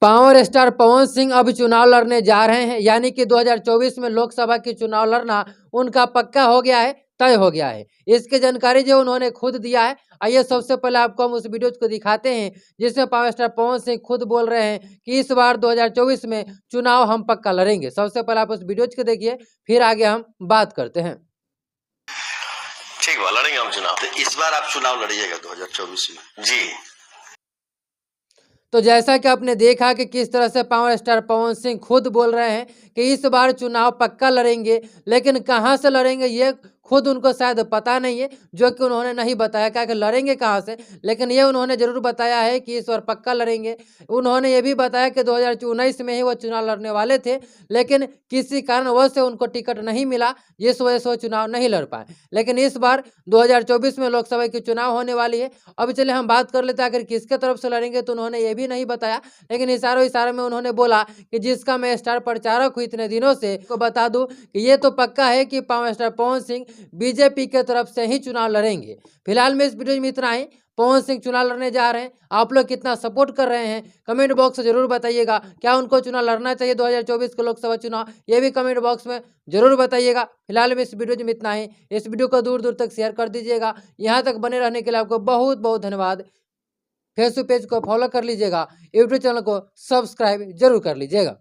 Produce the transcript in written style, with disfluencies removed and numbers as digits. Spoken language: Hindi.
पावर स्टार पवन सिंह अब चुनाव लड़ने जा रहे हैं, यानी कि 2024 में लोकसभा की चुनाव लड़ना उनका पक्का हो गया है, तय हो गया है। इसकी जानकारी जो उन्होंने खुद दिया है। आइए सबसे पहले आपको हम उस वीडियो को दिखाते हैं जिसमें पावर स्टार पवन सिंह खुद बोल रहे हैं कि इस बार 2024 में चुनाव हम पक्का लड़ेंगे। सबसे पहले आप उस वीडियो को देखिए, फिर आगे हम बात करते हैं। ठीक है, लड़ेंगे हम चुनाव। तो इस बार आप चुनाव लड़िएगा 2024 में? जी। तो जैसा कि आपने देखा कि किस तरह से पावर स्टार पवन सिंह खुद बोल रहे हैं कि इस बार चुनाव पक्का लड़ेंगे, लेकिन कहां से लड़ेंगे ये खुद उनको शायद पता नहीं है, जो कि उन्होंने नहीं बताया क्या कि लड़ेंगे कहां से। लेकिन ये उन्होंने जरूर बताया है कि इस बार पक्का लड़ेंगे। उन्होंने ये भी बताया कि 2019 में ही वो चुनाव लड़ने वाले थे, लेकिन किसी कारणवश से उनको टिकट नहीं मिला, जिस वजह से वो चुनाव नहीं लड़ पाए। लेकिन इस बार 2024 में लोकसभा की चुनाव होने वाली है। अब चलिए हम बात कर लेते हैं आखिर किसके तरफ से लड़ेंगे, तो उन्होंने ये भी नहीं बताया, लेकिन इशारे में उन्होंने बोला कि जिसका मैं स्टार प्रचारक हूँ इतने दिनों से, को बता दूं कि ये तो पक्का है कि power star Pawan Singh BJP के तरफ से ही चुनाव लड़ेंगे। फिलहाल में इस वीडियो में इतना ही। पवन सिंह चुनाव लड़ने जा रहे हैं, आप लोग कितना सपोर्ट कर रहे हैं कमेंट बॉक्स में जरूर बताइएगा। क्या उनको चुनाव लड़ना चाहिए 2024 के लोकसभा चुनाव, ये भी कमेंट बॉक्स में जरूर बताइएगा। फिलहाल में इस वीडियो में इतना ही। इस वीडियो को दूर दूर तक शेयर कर दीजिएगा। यहाँ तक बने रहने के लिए आपको बहुत बहुत धन्यवाद। फेसबुक पेज को फॉलो कर लीजिएगा, यूट्यूब चैनल को सब्सक्राइब जरूर कर लीजिएगा।